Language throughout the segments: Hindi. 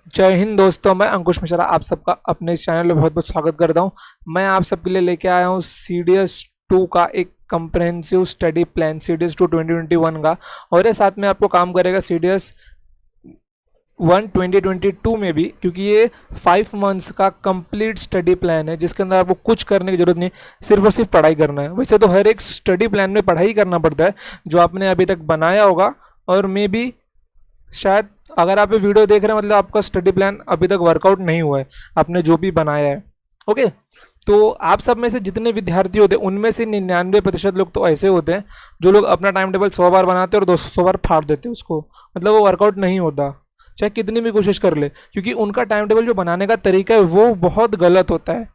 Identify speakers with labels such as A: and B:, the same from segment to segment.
A: जय हिंद दोस्तों, मैं अंकुश मिश्रा आप सबका अपने इस चैनल में बहुत बहुत स्वागत करता हूं। मैं आप सबके लिए लेके आया हूं CDS 2 का एक कंप्रहेंसिव स्टडी प्लान CDS 2 2021 का। और ये साथ में आपको काम करेगा CDS 1 2022 में भी, क्योंकि ये 5 मंथ्स का कंप्लीट स्टडी प्लान है जिसके अंदर आपको कुछ करने की जरूरत नहीं, सिर्फ और सिर्फ पढ़ाई करना है। वैसे तो हर एक स्टडी प्लान में पढ़ाई करना पड़ता है जो आपने अभी तक बनाया होगा, और मे भी शायद अगर आप ये वीडियो देख रहे हैं मतलब आपका स्टडी प्लान अभी तक वर्कआउट नहीं हुआ है, आपने जो भी बनाया है। ओके, तो आप सब में से जितने विद्यार्थी होते हैं उनमें से 99% लोग तो ऐसे होते हैं जो लोग अपना टाइम टेबल 100 बार बनाते हैं और 200 बार फाड़ देते हैं उसको, मतलब वो वर्कआउट नहीं होता चाहे कितनी भी कोशिश कर ले, क्योंकि उनका टाइम टेबल जो बनाने का तरीका है वो बहुत गलत होता है।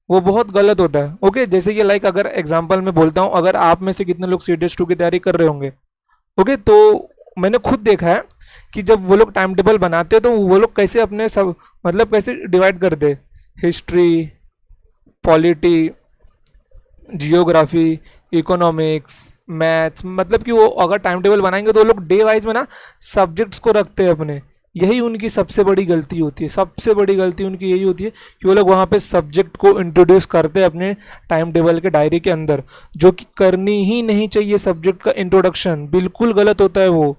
A: वो बहुत गलत होता है। ओके, जैसे कि लाइक अगर एग्जाम्पल मैं बोलता हूँ, अगर आप में से कितने लोग CDS 2 की तैयारी कर रहे होंगे, ओके, तो मैंने खुद देखा है कि जब वो लोग टाइम टेबल बनाते हैं तो वो लोग कैसे अपने सब मतलब कैसे डिवाइड करते, history, polity, geography, economics, maths, मतलब कि वो अगर टाइम टेबल बनाएंगे तो वो लोग डे वाइज में ना सब्जेक्ट्स को रखते हैं अपने। यही उनकी सबसे बड़ी गलती होती है, सबसे बड़ी गलती उनकी यही होती है कि वो लोग वहाँ पे सब्जेक्ट को इंट्रोड्यूस करते हैं अपने टाइम टेबल के डायरी के अंदर, जो कि करनी ही नहीं चाहिए। सब्जेक्ट का इंट्रोडक्शन बिल्कुल गलत होता है। वो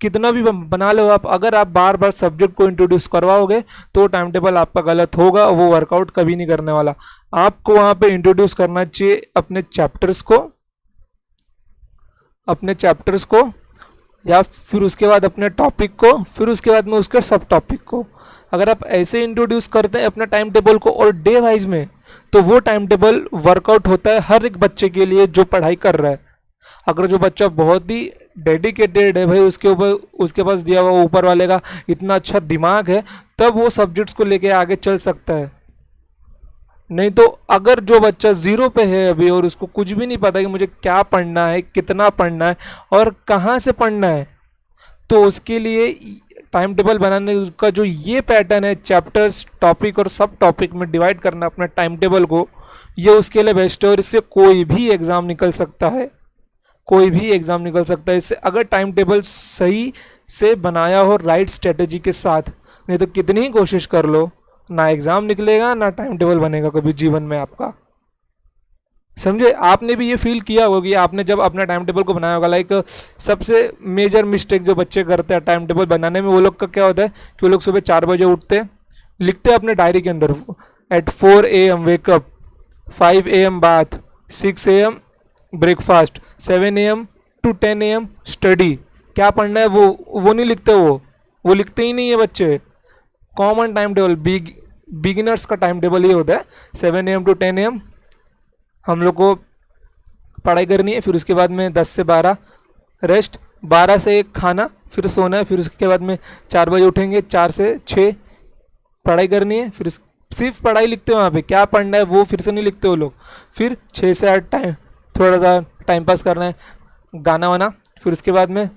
A: कितना भी बना लो आप, अगर आप बार बार सब्जेक्ट को इंट्रोड्यूस करवाओगे तो टाइम टेबल आपका गलत होगा, वो वर्कआउट कभी नहीं करने वाला। आपको वहाँ पे इंट्रोड्यूस करना चाहिए अपने चैप्टर्स को, या फिर उसके बाद अपने टॉपिक को, फिर उसके बाद में उसके सब टॉपिक को। अगर आप ऐसे इंट्रोड्यूस करते हैं अपने टाइम टेबल को और डे वाइज में, तो वो टाइम टेबल वर्कआउट होता है हर एक बच्चे के लिए जो पढ़ाई कर रहा है। अगर जो बच्चा बहुत ही डेडिकेटेड है भाई, उसके पास दिया हुआ ऊपर वाले का इतना अच्छा दिमाग है, तब वो सब्जेक्ट्स को लेके आगे चल सकता है। नहीं तो अगर जो बच्चा जीरो पे है अभी और उसको कुछ भी नहीं पता कि मुझे क्या पढ़ना है, कितना पढ़ना है और कहाँ से पढ़ना है, तो उसके लिए टाइम टेबल बनाने का जो ये पैटर्न है, चैप्टर्स, टॉपिक और सब टॉपिक में डिवाइड करना अपने टाइम टेबल को, ये उसके लिए बेस्ट है। और इससे कोई भी एग्ज़ाम निकल सकता है, कोई भी एग्ज़ाम निकल सकता है इससे, अगर टाइम टेबल सही से बनाया हो राइट स्ट्रेटेजी के साथ। नहीं तो कितनी ही कोशिश कर लो, ना एग्ज़ाम निकलेगा ना टाइम टेबल बनेगा कभी जीवन में आपका। समझे? आपने भी ये फील किया होगा कि आपने जब अपना टाइम टेबल को बनाया होगा, लाइक सबसे मेजर मिस्टेक जो बच्चे करते हैं टाइम टेबल बनाने में, वो लोग का क्या होता है कि वो लोग सुबह 4 बजे उठते हैं, लिखते हैं अपने डायरी के अंदर at 4 AM wake up, 5 AM bath, 6 AM breakfast, 7 AM to 10 AM study. क्या पढ़ना है वो नहीं लिखते, वो लिखते ही नहीं है बच्चे। कॉमन टाइम टेबल, बिगिनर्स का टाइम टेबल ये होता है 7 AM to 10 AM हम लोग को पढ़ाई करनी है, फिर उसके बाद में 10 से 12 रेस्ट, 12 से 1 खाना, फिर सोना है, फिर उसके बाद में 4 बजे उठेंगे, 4 से 6 पढ़ाई करनी है, फिर सिर्फ पढ़ाई लिखते हो वहाँ पे, क्या पढ़ना है वो फिर से नहीं लिखते वो लोग। फिर 6 से 8 टाइम थोड़ा सा टाइम पास करना है, गाना वाना, फिर उसके बाद में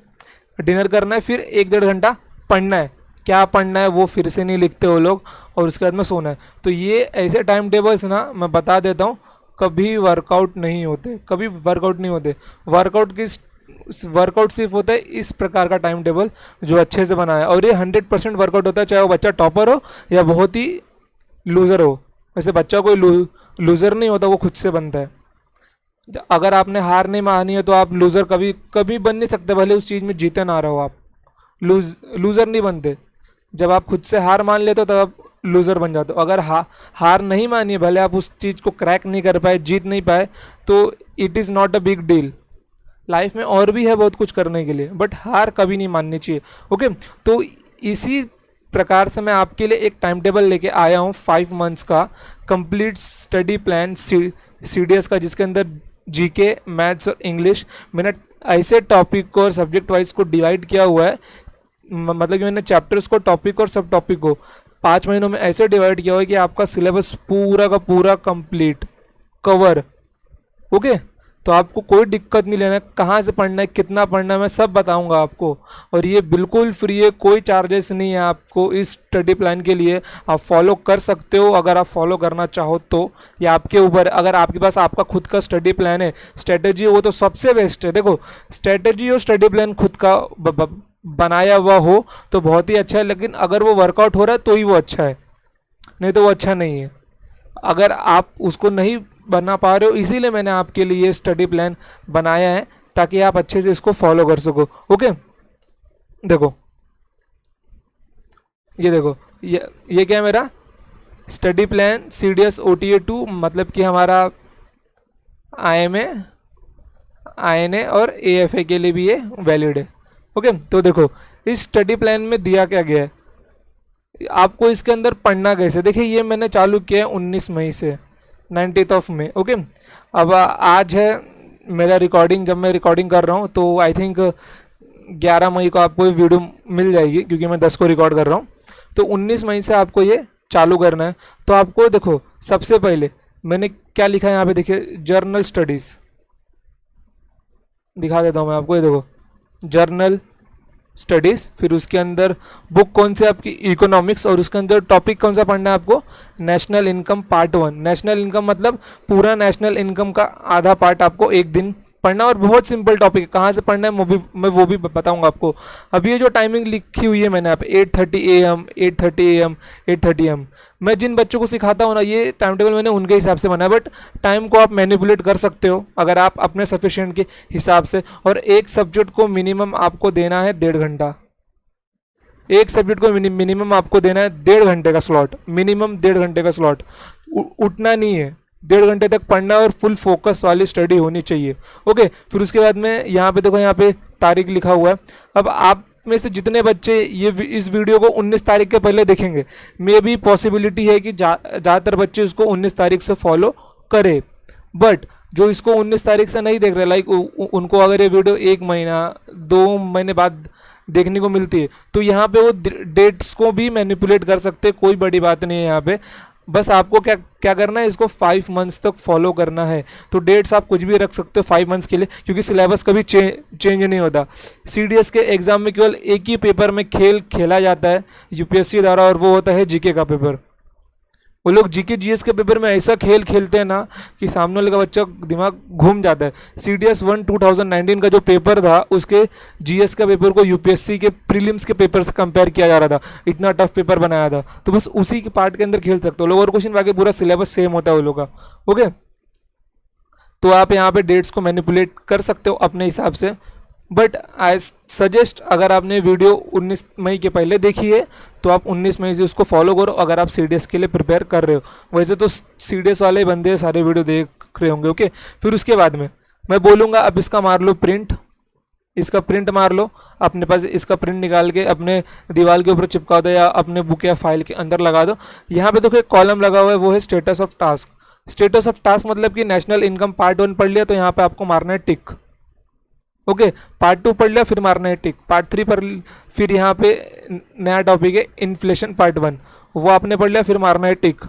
A: डिनर करना है, फिर 1-1.5 घंटा पढ़ना है, क्या पढ़ना है वो फिर से नहीं लिखते वो लोग, और उसके बाद में सोना है। तो ये ऐसे टाइम टेबल्स ना, मैं बता देता हूँ, कभी वर्कआउट नहीं होते, कभी वर्कआउट नहीं होते। वर्कआउट सिर्फ होता है इस प्रकार का टाइम टेबल जो अच्छे से बनाया है, और ये 100% वर्कआउट होता है, चाहे वो बच्चा टॉपर हो या बहुत ही लूज़र हो। वैसे बच्चा कोई लूज़र नहीं होता, वो खुद से बनता है। अगर आपने हार नहीं मानी है तो आप लूज़र कभी कभी बन नहीं सकते, भले उस चीज़ में जीते ना रहो, आप लूज़र नहीं बनते। जब आप खुद से हार मान लेते हो तब आप लूज़र बन जाते हो। अगर हार नहीं मानी है, भले आप उस चीज़ को क्रैक नहीं कर पाए, जीत नहीं पाए, तो it is not a big deal. Life में और भी है बहुत कुछ करने के लिए, बट हार कभी नहीं माननी चाहिए। ओके, तो इसी प्रकार से मैं आपके लिए एक टाइम टेबल लेके आया हूँ 5 मंथ्स का कंप्लीट स्टडी प्लान CDS का, जिसके अंदर GK, मैथ्स और इंग्लिश मैंने ऐसे टॉपिक को और सब्जेक्ट वाइज को डिवाइड किया हुआ है। मतलब कि मैंने चैप्टर्स को, टॉपिक और सब टॉपिक को 5 महीनों में ऐसे डिवाइड किया हुआ है कि आपका सिलेबस पूरा का पूरा कंप्लीट कवर। ओके, तो आपको कोई दिक्कत नहीं लेना है, कहाँ से पढ़ना है, कितना पढ़ना है, मैं सब बताऊंगा आपको। और ये बिल्कुल फ्री है, कोई चार्जेस नहीं है आपको इस स्टडी प्लान के लिए। आप फॉलो कर सकते हो अगर आप फॉलो करना चाहो तो, या आपके ऊपर। अगर आपके पास आपका खुद का स्टडी प्लान है, स्ट्रेटेजी, वो तो सबसे बेस्ट है। देखो, स्ट्रेटेजी और स्टडी प्लान खुद का बनाया हुआ हो तो बहुत ही अच्छा है, लेकिन अगर वो वर्कआउट हो रहा है तो ही वो अच्छा है, नहीं तो वो अच्छा नहीं है। अगर आप उसको नहीं बना पा रहे हो, इसीलिए मैंने आपके लिए ये स्टडी प्लान बनाया है ताकि आप अच्छे से इसको फॉलो कर सको। ओके, देखो ये देखो, ये क्या है मेरा स्टडी प्लान CDS OTA 2, मतलब कि हमारा IMA INA और AFA के लिए भी ये वैलिड है। ओके, तो देखो इस स्टडी प्लान में दिया क्या गया है, आपको इसके अंदर पढ़ना कैसे। देखिए ये मैंने चालू किया है 19 मई से, 19 मई। ओके, अब आज है मेरा रिकॉर्डिंग, जब मैं रिकॉर्डिंग कर रहा हूँ तो आई थिंक 11 मई को आपको ये वीडियो मिल जाएगी, क्योंकि मैं 10 को रिकॉर्ड कर रहा हूँ। तो 19 मई से आपको ये चालू करना है। तो आपको देखो सबसे पहले मैंने क्या लिखा है यहाँ पे, देखिए जर्नल स्टडीज़ दिखा देता हूँ मैं आपको। ये देखो जर्नल स्टडीज़, फिर उसके अंदर बुक कौन सी आपकी इकोनॉमिक्स, और उसके अंदर टॉपिक कौन सा पढ़ना है आपको, national income part 1। National income मतलब पूरा नेशनल इनकम का आधा पार्ट आपको एक दिन पढ़ना, और बहुत सिंपल टॉपिक है, कहाँ से पढ़ना है मैं वो भी बताऊंगा आपको। अब ये जो टाइमिंग लिखी हुई है मैंने यहाँ पे 8:30 AM 8:30 AM 8:30 AM, मैं जिन बच्चों को सिखाता हूँ ना, ये टाइम टेबल मैंने उनके हिसाब से बनाया, बट टाइम को आप मैनिपुलेट कर सकते हो अगर आप अपने सफिशिएंट के हिसाब से। और एक सब्जेक्ट को मिनिमम आपको देना है 1.5 घंटा, एक सब्जेक्ट को मिनिमम आपको देना है 1.5 घंटे का स्लॉट, मिनिमम 1.5 घंटे का स्लॉट। उठना नहीं है, 1.5 घंटे तक पढ़ना है और फुल फोकस वाली स्टडी होनी चाहिए। ओके, फिर उसके बाद में यहाँ पे देखो, यहाँ पे तारीख लिखा हुआ है। अब आप में से जितने बच्चे इस वीडियो को 19 तारीख के पहले देखेंगे, मे भी पॉसिबिलिटी है कि ज़्यादातर बच्चे इसको 19 तारीख से फॉलो करें, बट जो इसको 19 तारीख से नहीं देख रहे, लाइक उनको अगर ये वीडियो 1 महीना 2 महीने बाद देखने को मिलती है, तो यहाँ पे वो डेट्स को भी मैनिपुलेट कर सकते हैं, कोई बड़ी बात नहीं है यहाँ पे। बस आपको क्या क्या करना है, इसको 5 मंथ्स तक फॉलो करना है। तो डेट्स आप कुछ भी रख सकते हो 5 मंथ्स के लिए, क्योंकि सिलेबस कभी चेंज नहीं होता। CDS के एग्जाम में केवल एक ही पेपर में खेला जाता है UPSC द्वारा, और वो होता है GK का पेपर। वो लोग GK GS के पेपर में ऐसा खेल खेलते हैं ना कि सामने वाले का बच्चा दिमाग घूम जाता है। CDS 1 2019 का जो पेपर था, उसके GS का पेपर को UPSC के प्रीलिम्स के पेपर से कंपेयर किया जा रहा था, इतना टफ पेपर बनाया था। तो बस उसी के पार्ट के अंदर खेल सकते हो लोग, और क्वेश्चन बाकी पूरा सिलेबस सेम होता है वो लोग का। ओके, तो आप यहाँ पे डेट्स को मैनिपुलेट कर सकते हो अपने हिसाब से, बट आई सजेस्ट अगर आपने वीडियो 19 मई के पहले देखी है तो आप 19 मई से उसको फॉलो करो, अगर आप CDS के लिए प्रिपेयर कर रहे हो। वैसे तो CDS वाले बंदे सारे वीडियो देख रहे होंगे। ओके, फिर उसके बाद में मैं बोलूँगा अब इसका मार लो प्रिंट, इसका प्रिंट मार लो अपने पास, इसका प्रिंट निकाल के अपने दीवार के ऊपर चिपका दो या अपने बुक या फाइल के अंदर लगा दो। यहाँ पे देखो एक कॉलम लगा हुआ है, वो है status of task. Status of task मतलब कि नेशनल इनकम पार्ट 1 पढ़ लिया तो यहाँ पे आपको मारना है टिक। ओके, पार्ट 2 पढ़ लिया, फिर मारना है टिक। पार्ट 3 पर फिर यहाँ पे नया टॉपिक है इन्फ्लेशन पार्ट 1, वो आपने पढ़ लिया, फिर मारना है टिक।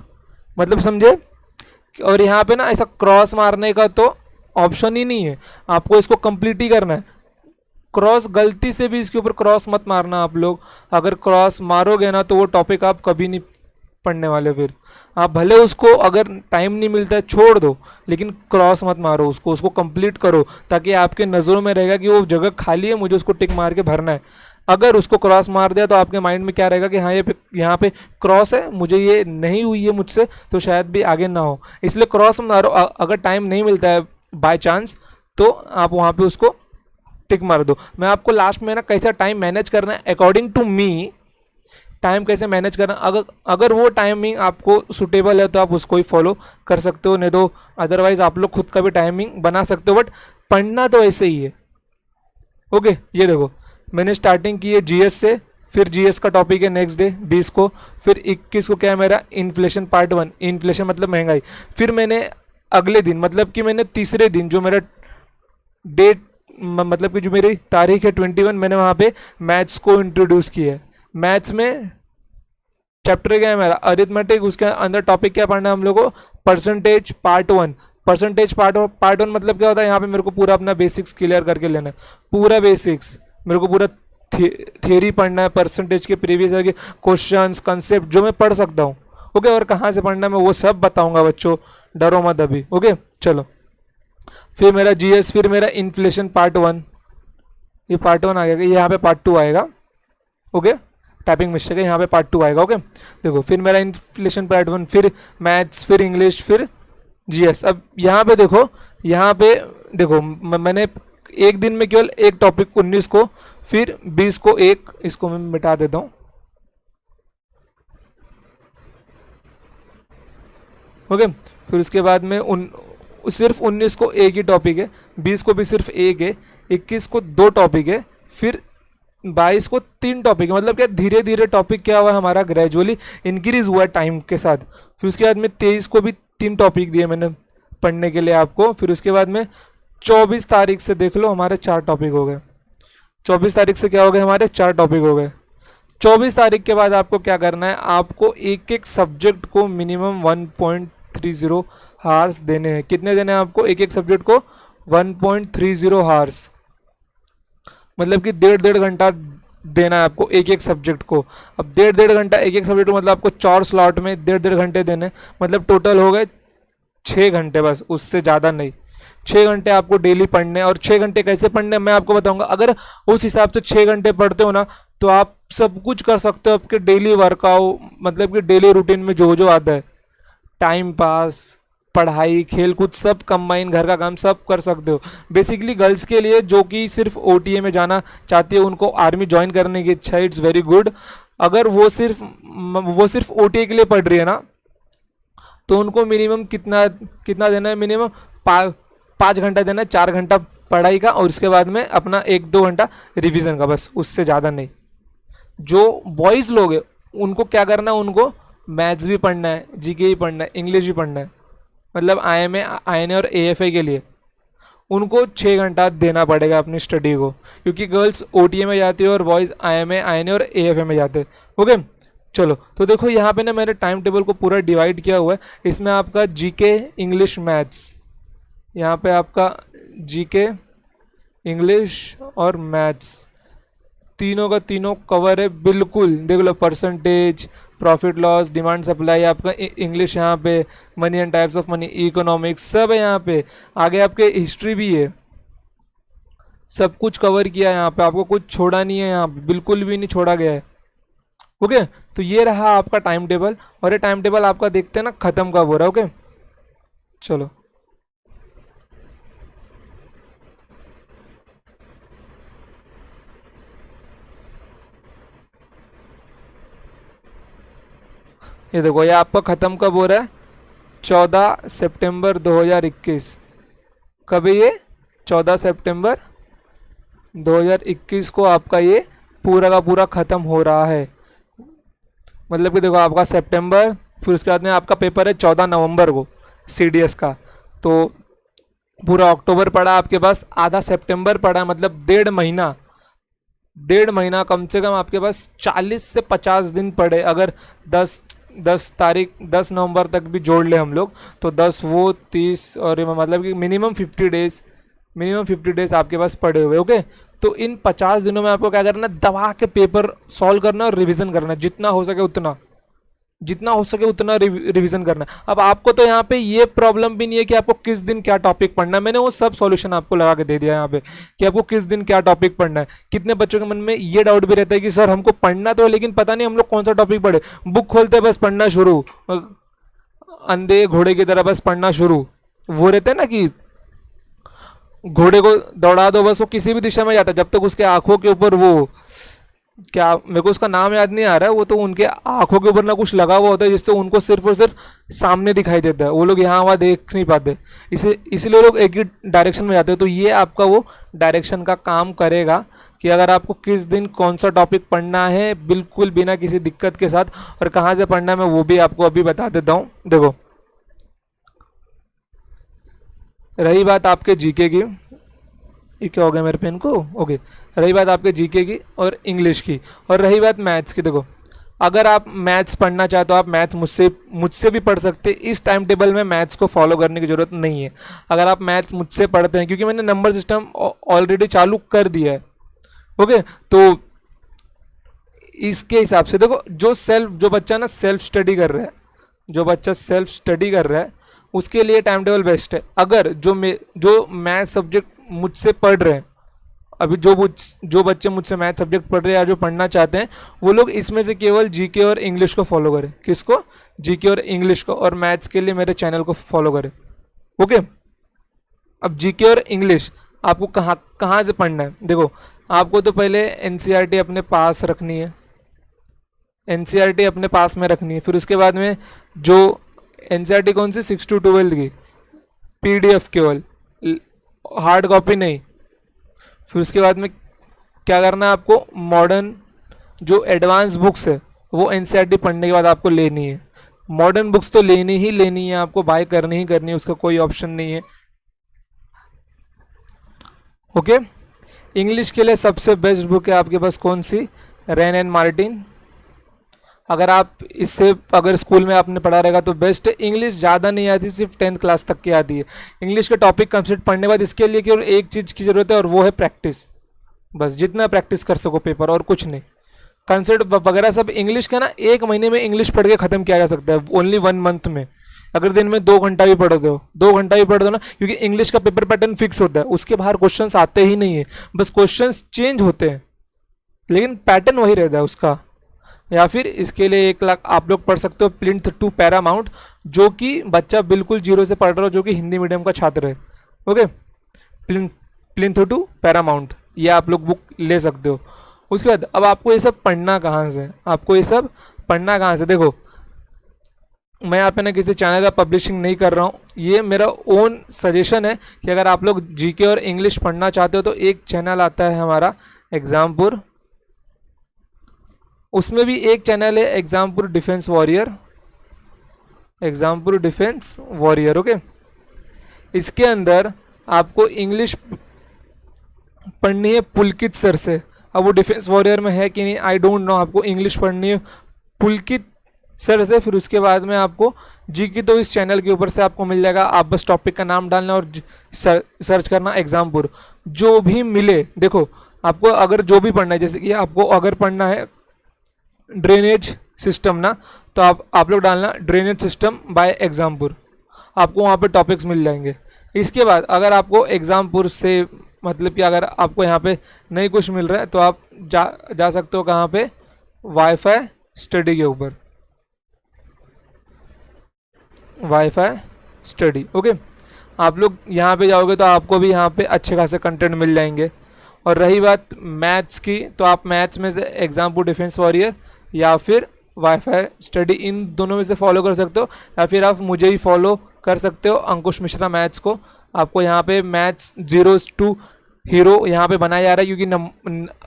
A: मतलब समझे। और यहाँ पे ना ऐसा क्रॉस मारने का तो ऑप्शन ही नहीं है, आपको इसको कंप्लीट ही करना है। क्रॉस गलती से भी इसके ऊपर क्रॉस मत मारना आप लोग, अगर क्रॉस मारोगे ना तो वो टॉपिक आप कभी नहीं पढ़ने वाले। फिर आप भले उसको अगर टाइम नहीं मिलता है छोड़ दो, लेकिन क्रॉस मत मारो उसको कंप्लीट करो, ताकि आपके नज़रों में रहेगा कि वो जगह खाली है, मुझे उसको टिक मार के भरना है। अगर उसको क्रॉस मार दिया तो आपके माइंड में क्या रहेगा कि हाँ ये यहाँ पे क्रॉस है, मुझे ये नहीं हुई है मुझसे, तो शायद भी आगे ना हो, इसलिए क्रॉस मारो। अगर टाइम नहीं मिलता है बाय चांस तो आप वहाँ पे उसको टिक मार दो। मैं आपको लास्ट में ना कैसा टाइम मैनेज करना है अकॉर्डिंग टू मी, टाइम कैसे मैनेज करना, अगर वो टाइमिंग आपको सुटेबल है तो आप उसको ही फॉलो कर सकते हो, नहीं तो अदरवाइज आप लोग खुद का भी टाइमिंग बना सकते हो, बट पढ़ना तो ऐसे ही है। ओके, ये देखो मैंने स्टार्टिंग की है GS से, फिर GS का टॉपिक है नेक्स्ट डे 20 को, फिर 21 को क्या है मेरा इन्फ्लेशन पार्ट 1, इन्फ्लेशन मतलब महंगाई। फिर मैंने अगले दिन मतलब कि मैंने तीसरे दिन जो मेरा डेट मतलब कि जो मेरी तारीख है 21, मैंने वहाँ पे मैथ्स को इंट्रोड्यूस किया है। मैथ्स में चैप्टर क्या है मेरा अरिथमेटिक, उसके अंदर टॉपिक क्या पढ़ना है हम लोग को, परसेंटेज पार्ट 1। परसेंटेज पार्ट 1 मतलब क्या होता है, यहाँ पे मेरे को पूरा अपना बेसिक्स क्लियर करके लेना है, पूरा बेसिक्स मेरे को पूरा थियरी पढ़ना है, परसेंटेज के प्रीवियस ईयर के क्वेश्चंस कंसेप्ट जो मैं पढ़ सकता हूँ। ओके, और कहाँ से पढ़ना है मैं वो सब बताऊंगा बच्चों, डरो मत अभी। ओके चलो, फिर मेरा GS, फिर मेरा इन्फ्लेशन पार्ट 1, ये पार्ट 1 आ गया, ये यहाँ पे पार्ट 2 आएगा। ओके, टाइपिंग मिस्टेक है, यहाँ पे पार्ट 2 आएगा। ओके, देखो फिर मेरा इन्फ्लेशन पार्ट 1, फिर मैथ्स, फिर इंग्लिश, फिर जीएस। अब यहाँ पे देखो, यहाँ पे देखो मैंने एक दिन में केवल एक टॉपिक 19 को, फिर 20 को एक, इसको मैं मिटा देता हूँ। ओके, फिर उसके बाद में सिर्फ 19 को एक ही टॉपिक है, 20 को भी सिर्फ एक है, 21 को 2 टॉपिक है, फिर 22 को 3 टॉपिक है। मतलब क्या, धीरे धीरे टॉपिक क्या हुआ हमारा, ग्रेजुअली इंक्रीज हुआ है टाइम के साथ। फिर उसके बाद में 23 को भी 3 टॉपिक दिए मैंने पढ़ने के लिए आपको। फिर उसके बाद में 24 तारीख से देख लो हमारे 4 टॉपिक हो गए। 24 तारीख से क्या हो गए, हमारे 4 टॉपिक हो गए। 24 तारीख के बाद आपको क्या करना है, आपको एक एक सब्जेक्ट को मिनिमम 1.30 हार्स देने हैं। कितने देने हैं आपको, एक एक सब्जेक्ट को 1.30 हार्स, मतलब कि 1.5 घंटा देना है आपको एक एक सब्जेक्ट को। अब 1.5 घंटा एक एक सब्जेक्ट को, मतलब आपको 4 स्लॉट में 1.5 घंटे देने, मतलब टोटल हो गए 6 घंटे, बस उससे ज़्यादा नहीं। 6 घंटे आपको डेली पढ़ने, और 6 घंटे कैसे पढ़ने मैं आपको बताऊंगा। अगर उस हिसाब से 6 घंटे पढ़ते हो ना, तो आप सब कुछ कर सकते हो आपके डेली वर्कआउट, मतलब कि डेली रूटीन में जो जो आता है, टाइम पास, पढ़ाई, खेल कूद, सब कंबाइन, घर का काम सब कर सकते हो। बेसिकली गर्ल्स के लिए जो कि सिर्फ ओटीए में जाना चाहती है, उनको आर्मी ज्वाइन करने की इच्छा है, इट्स वेरी गुड। अगर वो सिर्फ ओटीए के लिए पढ़ रही है ना, तो उनको मिनिमम कितना कितना देना है, मिनिमम 5 घंटा देना है, 4 घंटा पढ़ाई का, और उसके बाद में अपना 1-2 घंटा रिवीजन का, बस उससे ज़्यादा नहीं। जो बॉयज़ लोग हैं उनको क्या करना है, उनको मैथ्स भी पढ़ना है, जीके भी पढ़ना है, इंग्लिश भी पढ़ना है, मतलब आईएमए, आईएनए और एएफए के लिए उनको 6 घंटा देना पड़ेगा अपनी स्टडी को, क्योंकि गर्ल्स ओटीए में जाती है और बॉयज़ आईएमए, आईएनए और एएफए में जाते हैं। ओके, चलो तो देखो यहाँ पे ना मैंने टाइम टेबल को पूरा डिवाइड किया हुआ है। इसमें आपका जीके, इंग्लिश, मैथ्स, यहाँ पे आपका जीके, इंग्लिश और मैथ्स तीनों का तीनों कवर है बिल्कुल। देख लो, percentage, profit loss, demand supply, आपका इंग्लिश यहाँ पे, money and types of money, economics, सब है यहाँ पे। आगे आपके हिस्ट्री भी है, सब कुछ कवर किया है यहाँ पे, आपको कुछ छोड़ा नहीं है यहाँ पे, बिल्कुल भी नहीं छोड़ा गया है। ओके, तो ये रहा आपका टाइम टेबल, और ये टाइम टेबल आपका देखते हैं ना ख़त्म कब हो रहा है। ओके, चलो ये देखो, ये आपका ख़त्म कब हो रहा है, 14 सितंबर 2021। कब है ये, 14 सितंबर 2021 को आपका ये पूरा का पूरा ख़त्म हो रहा है। मतलब कि देखो आपका सितंबर, फिर उसके बाद में आपका पेपर है 14 नवंबर को सीडीएस का, तो पूरा अक्टूबर पड़ा आपके पास, आधा सितंबर पड़ा, मतलब 1.5 महीना, 1.5 महीना कम से कम आपके पास 40 से 50 दिन पड़े। अगर 10 तारीख, 10 नवंबर तक भी जोड़ ले हम लोग, तो 10 वो 30, और मतलब कि मिनिमम 50 डेज आपके पास पड़े हुए। ओके, तो इन 50 दिनों में आपको क्या करना है, दबा के पेपर सॉल्व करना और रिवीजन करना, जितना हो सके उतना, रिवीजन करना। अब आपको तो यहाँ पे ये प्रॉब्लम भी नहीं है कि आपको किस दिन क्या टॉपिक पढ़ना है, मैंने वो सब सॉल्यूशन आपको लगा के दे दिया यहाँ पे कि आपको किस दिन क्या टॉपिक पढ़ना है। कितने बच्चों के मन में ये डाउट भी रहता है कि सर हमको पढ़ना तो है, लेकिन पता नहीं हम लोग कौन सा टॉपिक पढ़े, बुक खोलते बस पढ़ना शुरू, अंधे घोड़े की तरह बस पढ़ना शुरू। वो रहते हैं ना कि घोड़े को दौड़ा दो बस, वो किसी भी दिशा में जाता है, जब तक उसके आंखों के ऊपर वो, क्या मेरे को उसका नाम याद नहीं आ रहा है, वो तो उनके आंखों के ऊपर ना कुछ लगा हुआ होता है जिससे उनको सिर्फ और सिर्फ सामने दिखाई देता है, वो लोग यहाँ वहाँ देख नहीं पाते, इसीलिए लोग एक ही डायरेक्शन में जाते हैं। तो ये आपका वो डायरेक्शन का काम करेगा कि अगर आपको किस दिन कौन सा टॉपिक पढ़ना है बिल्कुल बिना किसी दिक्कत के साथ, और कहाँ से पढ़ना है मैं वो भी आपको अभी बता देता हूँ। देखो, रही बात आपके जीके की, ये क्या हो गया मेरे पेन को, ओके, रही बात आपके जीके की और इंग्लिश की, और रही बात मैथ्स की। देखो, अगर आप मैथ्स पढ़ना चाहते हो, आप मैथ्स मुझसे भी पढ़ सकते हैं। इस टाइम टेबल में मैथ्स को फॉलो करने की ज़रूरत नहीं है। अगर आप मैथ्स मुझसे पढ़ते हैं, क्योंकि मैंने नंबर सिस्टम ऑलरेडी चालू कर दिया है। ओके, तो इसके हिसाब से देखो, जो बच्चा ना सेल्फ स्टडी कर रहा है, जो बच्चा सेल्फ स्टडी कर रहा है उसके लिए टाइम टेबल बेस्ट है। अगर जो मैथ सब्जेक्ट मुझसे पढ़ रहे हैं अभी जो बच्चे मुझसे मैथ सब्जेक्ट पढ़ रहे हैं या जो पढ़ना चाहते हैं, वो लोग इसमें से केवल जीके और इंग्लिश को फॉलो करें। किसको? जीके और इंग्लिश को। और मैथ्स के लिए मेरे चैनल को फॉलो करें। ओके। अब जीके और इंग्लिश आपको कहाँ कहाँ से पढ़ना है? देखो, आपको तो पहले एनसीईआरटी अपने पास रखनी है, एनसीईआरटी अपने पास में रखनी है। फिर उसके बाद में जो एनसीईआरटी कौन सी? 6 to 12 की पीडीएफ केवल, हार्ड कॉपी नहीं। फिर उसके बाद में क्या करना है आपको? मॉडर्न जो एडवांस बुक्स है वो एनसीईआरटी पढ़ने के बाद आपको लेनी है। मॉडर्न बुक्स तो लेनी ही लेनी है, आपको बाय करनी ही करनी है, उसका कोई ऑप्शन नहीं है। ओके। इंग्लिश के लिए सबसे बेस्ट बुक है आपके पास कौन सी? Rain and Martin. अगर आप इससे अगर स्कूल में आपने पढ़ा रहेगा तो बेस्ट है। इंग्लिश ज़्यादा नहीं आती, सिर्फ 10th क्लास तक की आती है। इंग्लिश के टॉपिक कंप्लीट पढ़ने के बाद इसके लिए केवल एक चीज़ की ज़रूरत है और वो है प्रैक्टिस। बस जितना प्रैक्टिस कर सको पेपर, और कुछ नहीं। कंसेप्ट वगैरह सब इंग्लिश का ना 1 महीने में इंग्लिश पढ़ के ख़त्म किया जा सकता है, ओनली 1 मंथ में। अगर दिन में 2 घंटा भी पढ़ दो, 2 घंटा भी पढ़ दो ना, क्योंकि इंग्लिश का पेपर पैटर्न फिक्स होता है, उसके बाहर क्वेश्चंस आते ही नहीं है, बस क्वेश्चंस चेंज होते हैं लेकिन पैटर्न वही रहता है उसका। या फिर इसके लिए 1 लाख आप लोग पढ़ सकते हो प्लिंथ टू पैरामाउंट, जो कि बच्चा बिल्कुल जीरो से पढ़ रहा हो, जो कि हिंदी मीडियम का छात्र है। ओके। प्लिंथ टू पैरामाउंट ये आप लोग बुक ले सकते हो। उसके बाद अब आपको ये सब पढ़ना कहाँ से? आपको ये सब पढ़ना कहाँ से? देखो, मैं यहाँ पे ना किसी चैनल का पब्लिशिंग नहीं कर रहा हूँ, ये मेरा ओन सजेशन है कि अगर आप लोग जीके और इंग्लिश पढ़ना चाहते हो तो एक चैनल आता है हमारा एग्जामपुर, उसमें भी एक चैनल है Exampur defence warrior, Exampur defence warrior. Okay. इसके अंदर आपको इंग्लिश पढ़नी है पुलकित सर से। अब वो डिफेंस वॉरियर में है कि नहीं आई डोंट नो, आपको इंग्लिश पढ़नी है पुलकित सर से। फिर उसके बाद में आपको जीके तो इस चैनल के ऊपर से आपको मिल जाएगा, आप बस टॉपिक का नाम डालना और सर्च करना एग्जामपुर, जो भी मिले। देखो, आपको अगर जो भी पढ़ना है, जैसे कि आपको अगर पढ़ना है ड्रेनेज सिस्टम ना, तो आप लोग डालना ड्रेनेज सिस्टम बाय एग्जामपुर, आपको वहाँ पे टॉपिक्स मिल जाएंगे। इसके बाद अगर आपको एग्जामपुर से मतलब कि अगर आपको यहाँ पे नहीं कुछ मिल रहा है तो आप जा सकते हो कहाँ पे? वाईफाई स्टडी के ऊपर, वाईफाई स्टडी। ओके। आप लोग यहाँ पे जाओगे तो आपको भी यहाँ पे अच्छे खासे कंटेंट मिल जाएंगे। और रही बात मैथ्स की, तो आप मैथ्स में से एग्जामपुर डिफेंस वॉरियर या फिर वाईफाई स्टडी, इन दोनों में से फॉलो कर सकते हो, या फिर आप मुझे ही फॉलो कर सकते हो, अंकुश मिश्रा मैथ्स को। आपको यहाँ पे मैथ्स 0 to हीरो यहाँ पे बनाया जा रहा है, क्योंकि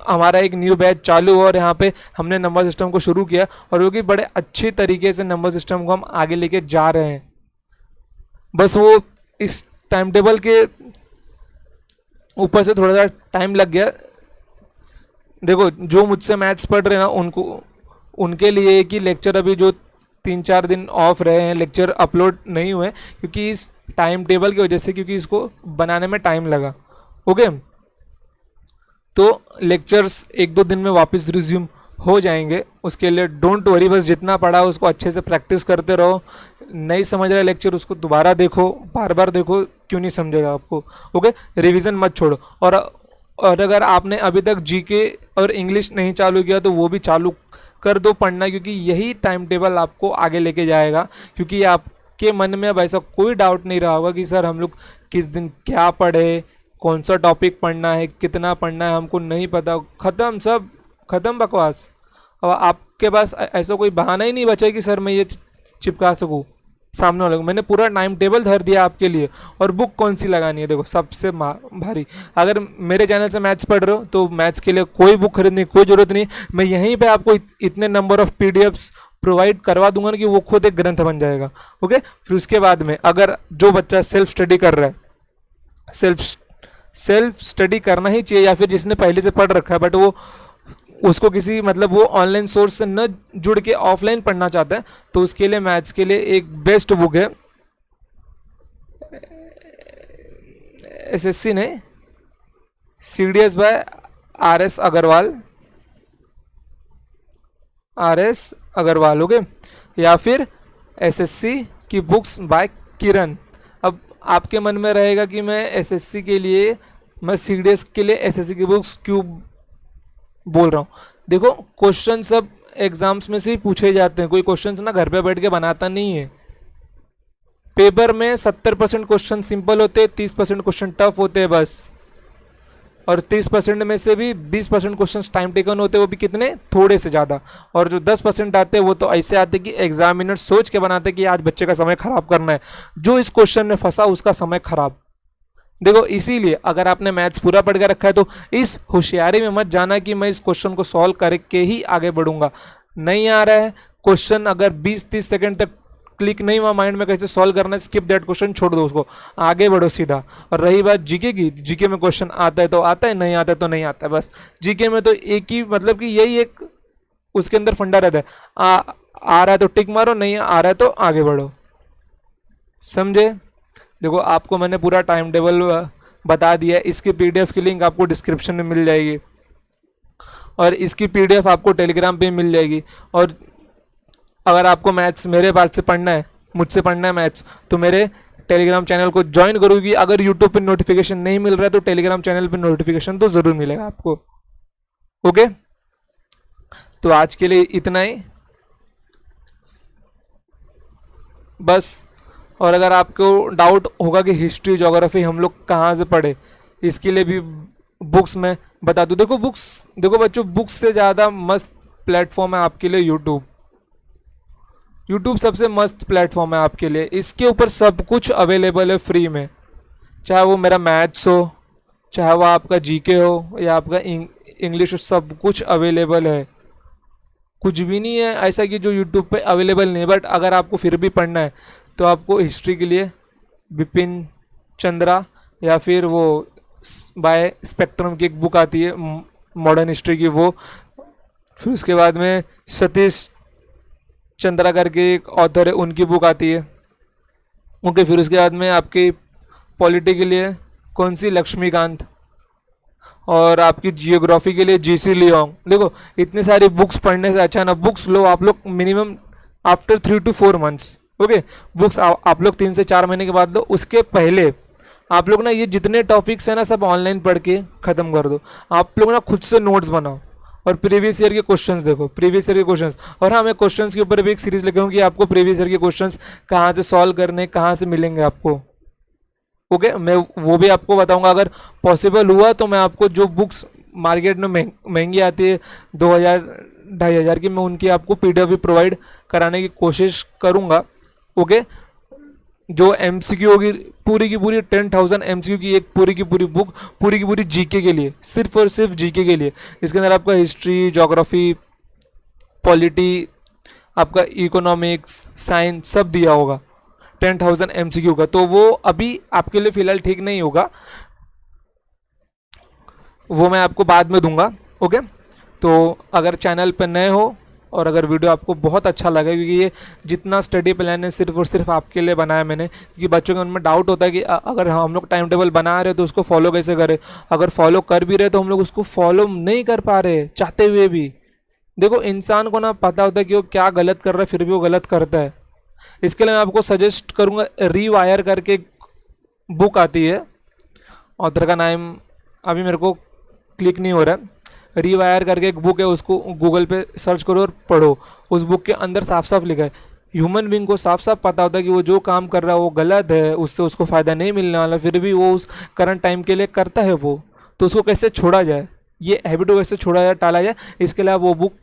A: हमारा एक न्यू बैच चालू हुआ और यहाँ पे हमने नंबर सिस्टम को शुरू किया, और क्योंकि बड़े अच्छे तरीके से नंबर सिस्टम को हम आगे लेके जा रहे हैं। बस वो इस टाइम टेबल के ऊपर से थोड़ा सा टाइम लग गया। देखो, जो मुझसे मैथ्स पढ़ रहे हैं ना, उनके लिए कि लेक्चर अभी जो 3-4 दिन ऑफ रहे हैं, लेक्चर अपलोड नहीं हुए क्योंकि इस टाइम टेबल की वजह से, क्योंकि इसको बनाने में टाइम लगा। ओके। तो लेक्चर्स 1-2 दिन में वापस रिज्यूम हो जाएंगे, उसके लिए डोंट वरी, बस जितना पढ़ा है उसको अच्छे से प्रैक्टिस करते रहो। नहीं समझ रहा लेक्चर, उसको दोबारा देखो, बार बार देखो, क्यों नहीं समझेगा आपको। ओके। रिवीजन मत छोड़ो। और अगर आपने अभी तक जीके और इंग्लिश नहीं चालू किया तो वो भी चालू कर दो पढ़ना, क्योंकि यही टाइम टेबल आपको आगे लेके जाएगा। क्योंकि आपके मन में अब ऐसा कोई डाउट नहीं रहा होगा कि सर हम लोग किस दिन क्या पढ़े, कौन सा टॉपिक पढ़ना है, कितना पढ़ना है, हमको नहीं पता। ख़त्म, सब ख़त्म बकवास। अब आपके पास ऐसा कोई बहाना ही नहीं बचा कि सर मैं ये चिपका सकूँ सामने वाले को। मैंने पूरा टाइम टेबल धर दिया आपके लिए। और बुक कौन सी लगानी है? देखो, सबसे भारी, अगर मेरे चैनल से मैथ्स पढ़ रहे हो तो मैथ्स के लिए कोई बुक खरीदने की कोई ज़रूरत नहीं। मैं यहीं पे आपको इतने नंबर ऑफ पीडीएफ्स प्रोवाइड करवा दूंगा ना कि वो खुद एक ग्रंथ बन जाएगा। ओके। फिर उसके बाद में अगर जो बच्चा सेल्फ स्टडी कर रहा है, सेल्फ स्टडी करना ही चाहिए, या फिर जिसने पहले से पढ़ रखा है बट वो उसको किसी मतलब वो ऑनलाइन सोर्स से न जुड़ के ऑफलाइन पढ़ना चाहता है, तो उसके लिए मैथ्स के लिए एक बेस्ट बुक है, एसएससी नहीं, CDS by RS Agarwal. Okay. या फिर एसएससी की बुक्स बाय किरण। अब आपके मन में रहेगा कि मैं एसएससी के लिए मैं सीडीएस के लिए एसएससी की बुक्स क्यों बोल रहा हूँ? देखो, क्वेश्चन सब एग्जाम्स में से ही पूछे जाते हैं, कोई क्वेश्चंस ना घर पे बैठ के बनाता नहीं है। पेपर में 70% क्वेश्चन सिंपल होते हैं, 30% क्वेश्चन टफ होते हैं बस। और 30% में से भी 20% क्वेश्चन टाइम टेकन होते हैं, वो भी कितने, थोड़े से ज़्यादा। और जो 10% आते हैं वो तो ऐसे आते हैं कि एग्जामिनर सोच के बनाते हैं कि आज बच्चे का समय खराब करना है, जो इस क्वेश्चन में फंसा उसका समय खराब। देखो, इसीलिए अगर आपने मैथ्स पूरा पढ़ के रखा है तो इस होशियारी में मत जाना कि मैं इस क्वेश्चन को सॉल्व करके ही आगे बढ़ूंगा। नहीं आ रहा है क्वेश्चन, अगर 20-30 सेकंड तक क्लिक नहीं हुआ माइंड में कैसे सॉल्व करना है, स्किप दैट क्वेश्चन, छोड़ दो उसको, आगे बढ़ो सीधा। और रही बात जीके की, जीके में क्वेश्चन आता है तो आता है, नहीं आता है तो नहीं आता है बस। जीके में तो एक ही मतलब कि यही एक उसके अंदर फंडा रहता है, आ रहा है तो टिक मारो, नहीं आ रहा है तो आगे बढ़ो। समझे? देखो, आपको मैंने पूरा टाइम टेबल बता दिया है। इसकी पीडीएफ की लिंक आपको डिस्क्रिप्शन में मिल जाएगी, और इसकी पीडीएफ आपको टेलीग्राम पे मिल जाएगी। और अगर आपको मैथ्स मेरे बात से पढ़ना है, मुझसे पढ़ना है मैथ्स, तो मेरे टेलीग्राम चैनल को ज्वाइन करोगी। अगर यूट्यूब पे नोटिफिकेशन नहीं मिल रहा है तो टेलीग्राम चैनल पे नोटिफिकेशन तो ज़रूर मिलेगा आपको। ओके, तो आज के लिए इतना ही बस। और अगर आपको डाउट होगा कि हिस्ट्री ज्योग्राफी हम लोग कहाँ से पढ़े, इसके लिए भी बुक्स में बता दूँ। देखो बुक्स, देखो बच्चों, बुक्स से ज़्यादा मस्त प्लेटफॉर्म है आपके लिए यूट्यूब। यूट्यूब सबसे मस्त प्लेटफॉर्म है आपके लिए। इसके ऊपर सब कुछ अवेलेबल है फ्री में, चाहे वो मेरा मैथ्स हो, चाहे वो आपका जीके हो, या आपका इंग्लिश हो, सब कुछ अवेलेबल है। कुछ भी नहीं है ऐसा कि जो यूट्यूब पे अवेलेबल नहीं है। बट अगर आपको फिर भी पढ़ना है तो आपको हिस्ट्री के लिए बिपिन चंद्रा, या फिर वो बाय स्पेक्ट्रम की एक बुक आती है मॉडर्न हिस्ट्री की, वो। फिर उसके बाद में सतीश चंद्रा करके एक ऑथर है, उनकी बुक आती है। ओके, फिर उसके बाद में आपकी पॉलिटी के लिए कौन सी, लक्ष्मीकांत। और आपकी जियोग्राफी के लिए जीसी लियोंग। देखो, इतनी सारी बुक्स पढ़ने से अच्छा ना बुक्स लो आप लोग minimum after 3 to 4 months। Okay, books आप लोग 3 से 4 महीने के बाद लो। उसके पहले आप लोग ना ये जितने टॉपिक्स हैं ना सब ऑनलाइन पढ़ के ख़त्म कर दो। आप लोग ना खुद से नोट्स बनाओ और प्रीवियस ईयर के क्वेश्चंस देखो, प्रीवियस ईयर के क्वेश्चंस। और हाँ, मैं क्वेश्चंस के ऊपर भी एक सीरीज लेके हूँ कि आपको प्रीवियस ईयर के क्वेश्चंस कहाँ से सॉल्व करने, कहाँ से मिलेंगे आपको। ओके, मैं वो भी आपको बताऊंगा। अगर पॉसिबल हुआ तो मैं आपको जो बुक्स मार्केट में महंगी आती है 2000-2500 की, मैं उनकी आपको पीडीएफ भी प्रोवाइड कराने की कोशिश करूंगा। ओके, जो एमसीक्यू होगी पूरी की पूरी 10,000 एमसीक्यू की एक पूरी की पूरी बुक, पूरी की पूरी जीके के लिए, सिर्फ और सिर्फ जीके के लिए। इसके अंदर आपका हिस्ट्री, ज्योग्राफी, पॉलिटी, आपका इकोनॉमिक्स, साइंस सब दिया होगा 10,000 एमसीक्यू का। तो वो अभी आपके लिए फ़िलहाल ठीक नहीं होगा, वो मैं आपको बाद में दूंगा। ओके, तो अगर चैनल पर नए हो और अगर वीडियो आपको बहुत अच्छा लगा, क्योंकि ये जितना स्टडी प्लान है सिर्फ और सिर्फ आपके लिए बनाया मैंने, क्योंकि बच्चों के मन में डाउट होता है कि अगर हम लोग टाइम टेबल बना रहे तो उसको फॉलो कैसे करें, अगर फॉलो कर भी रहे तो हम लोग उसको फॉलो नहीं कर पा रहे चाहते हुए भी। देखो, इंसान को ना पता होता है कि वो क्या गलत कर रहा है, फिर भी वो गलत करता है। इसके लिए मैं आपको सजेस्ट करूँगा, रीवायर करके बुक आती है, ऑथर का नाम अभी मेरे को क्लिक नहीं हो रहा है, रीवायर करके एक बुक है, उसको गूगल पे सर्च करो और पढ़ो। उस बुक के अंदर साफ साफ लिखा है, ह्यूमन बींग को साफ साफ पता होता है कि वो जो काम कर रहा है वो गलत है, उससे उसको फ़ायदा नहीं मिलने वाला, फिर भी वो उस करंट टाइम के लिए करता है वो, तो उसको कैसे छोड़ा जाए, ये हैबिट को कैसे छोड़ा जाए, टाला जाए, इसके लिए आप वो बुक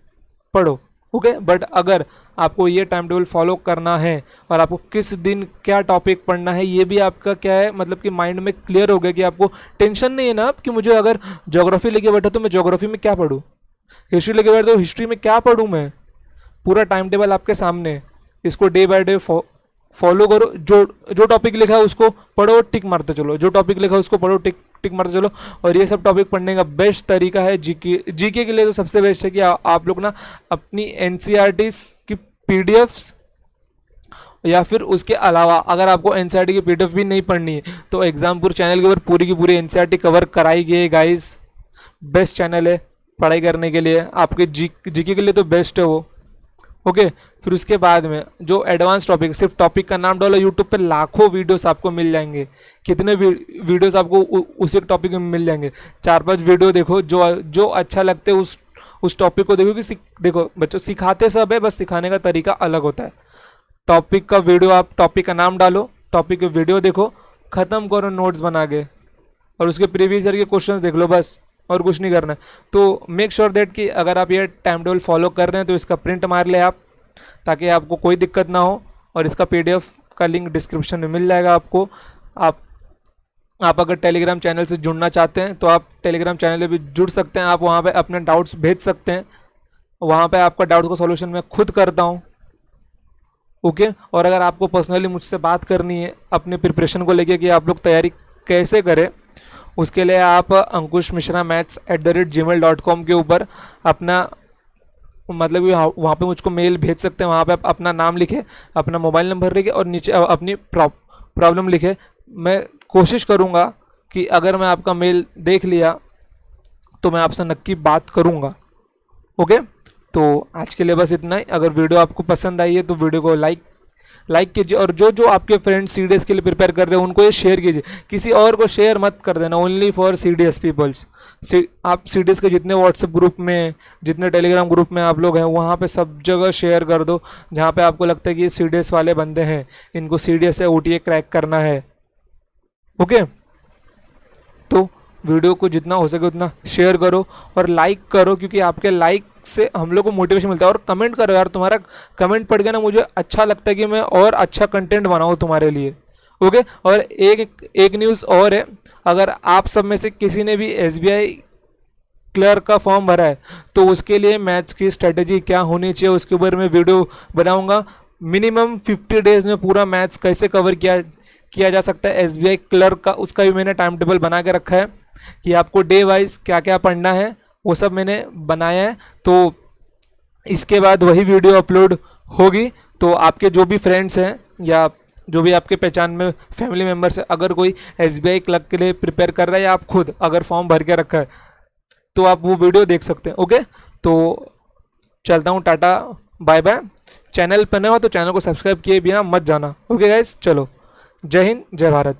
A: पढ़ो। ओके, बट अगर आपको ये टाइम टेबल फॉलो करना है और आपको किस दिन क्या टॉपिक पढ़ना है ये भी आपका क्या है, मतलब कि माइंड में क्लियर हो गया कि आपको टेंशन नहीं है ना कि मुझे अगर ज्योग्राफी लेके बैठा तो मैं ज्योग्राफी में क्या पढूं, हिस्ट्री लेके बैठा तो हिस्ट्री में क्या पढूं, मैं पूरा टाइम टेबल आपके सामने है। इसको डे बाय डे फॉलो करो, जो जो टॉपिक लिखा है उसको पढ़ो, टिक मारते चलो, जो टॉपिक लिखा है उसको पढ़ो, टिक टिक मारते चलो। और ये सब टॉपिक पढ़ने का बेस्ट तरीका है जीके के लिए तो सबसे बेस्ट है कि आप लोग ना अपनी एनसीईआरटी की पीडीएफ्स, या फिर उसके अलावा अगर आपको एनसीईआरटी की पीडीएफ भी नहीं पढ़नी है तो एग्जामपुर चैनल के ऊपर पूरी की पूरी एनसीईआरटी कवर कराई गई है गाइस। बेस्ट चैनल है पढ़ाई करने के लिए, आपके जीके के लिए तो बेस्ट है वो। ओके। फिर उसके बाद में जो एडवांस टॉपिक, सिर्फ टॉपिक का नाम डालो, यूट्यूब पे लाखों वीडियोस आपको मिल जाएंगे। कितने वीडियोस आपको उसी टॉपिक में मिल जाएंगे। 4-5 वीडियो देखो, जो जो अच्छा लगते है उस टॉपिक को देखो कि देखो बच्चों, सिखाते सब है, बस सिखाने का तरीका अलग होता है। टॉपिक का वीडियो, आप टॉपिक का नाम डालो, टॉपिक के वीडियो देखो, ख़त्म करो नोट्स बना के, और उसके प्रीवियस ईयर के क्वेश्चंस देख लो बस, और कुछ नहीं करना है। तो मेक श्योर दैट कि अगर आप ये टाइम टेबल फॉलो कर रहे हैं तो इसका प्रिंट मार ले आप, ताकि आपको कोई दिक्कत ना हो। और इसका पीडीएफ का लिंक डिस्क्रिप्शन में मिल जाएगा आपको। आप आप अगर टेलीग्राम चैनल से जुड़ना चाहते हैं तो आप टेलीग्राम चैनल पे भी जुड़ सकते हैं। आप वहाँ पे अपने डाउट्स भेज सकते हैं, वहाँ पे आपका डाउट्स का सॉल्यूशन मैं खुद करता हूँ। ओके। और अगर आपको पर्सनली मुझसे बात करनी है अपने प्रिपरेशन को लेके कि आप लोग तैयारी कैसे करें, उसके लिए आप ankushmishra@gmail.com के ऊपर अपना मतलब कि वहाँ पे मुझको मेल भेज सकते हैं। वहाँ पे आप अपना नाम लिखे, अपना मोबाइल नंबर लिखे, और नीचे अपनी प्रॉब्लम लिखे। मैं कोशिश करूँगा कि अगर मैं आपका मेल देख लिया तो मैं आपसे नक्की बात करूँगा। ओके। तो आज के लिए बस इतना ही। अगर वीडियो आपको पसंद आई है तो वीडियो को लाइक कीजिए, और जो जो आपके फ्रेंड्स सीडीएस के लिए प्रिपेयर कर रहे हैं उनको ये शेयर कीजिए। किसी और को शेयर मत कर देना, ओनली फॉर सीडीएस पीपल्स। आप सीडीएस के जितने व्हाट्सएप ग्रुप में, जितने टेलीग्राम ग्रुप में आप लोग हैं, वहाँ पे सब जगह शेयर कर दो, जहाँ पे आपको लगता है कि ये सीडीएस वाले बंदे हैं, इनको सीडीएस से ओटीए क्रैक करना है। ओके। तो वीडियो को जितना हो सके उतना शेयर करो और लाइक करो, क्योंकि आपके लाइक से हम लोग को मोटिवेशन मिलता है। और कमेंट करो यार, तुम्हारा कमेंट पढ़ के ना मुझे अच्छा लगता है कि मैं और अच्छा कंटेंट बनाऊँ तुम्हारे लिए। ओके। और एक न्यूज़ और है, अगर आप सब में से किसी ने भी एसबीआई क्लर्क का फॉर्म भरा है तो उसके लिए मैथ्स की स्ट्रेटेजी क्या होनी चाहिए उसके ऊपर मैं वीडियो बनाऊंगा। मिनिमम 50 डेज में पूरा मैथ्स कैसे कवर किया जा सकता है एसबीआई क्लर्क का, उसका भी मैंने टाइम टेबल बना के रखा है कि आपको डे वाइज क्या क्या पढ़ना है, वो सब मैंने बनाया है। तो इसके बाद वही वीडियो अपलोड होगी। तो आपके जो भी फ्रेंड्स हैं या जो भी आपके पहचान में फैमिली मेम्बर्स है, अगर कोई एसबीआई क्लर्क के लिए प्रिपेयर कर रहा है या आप खुद अगर फॉर्म भर के रखा है तो आप वो वीडियो देख सकते हैं। ओके। तो चलता हूँ, टाटा बाय बाय। चैनल पर नए हो तो चैनल को सब्सक्राइब किए बिना मत जाना। ओके गाइस, चलो, जय हिंद जय भारत।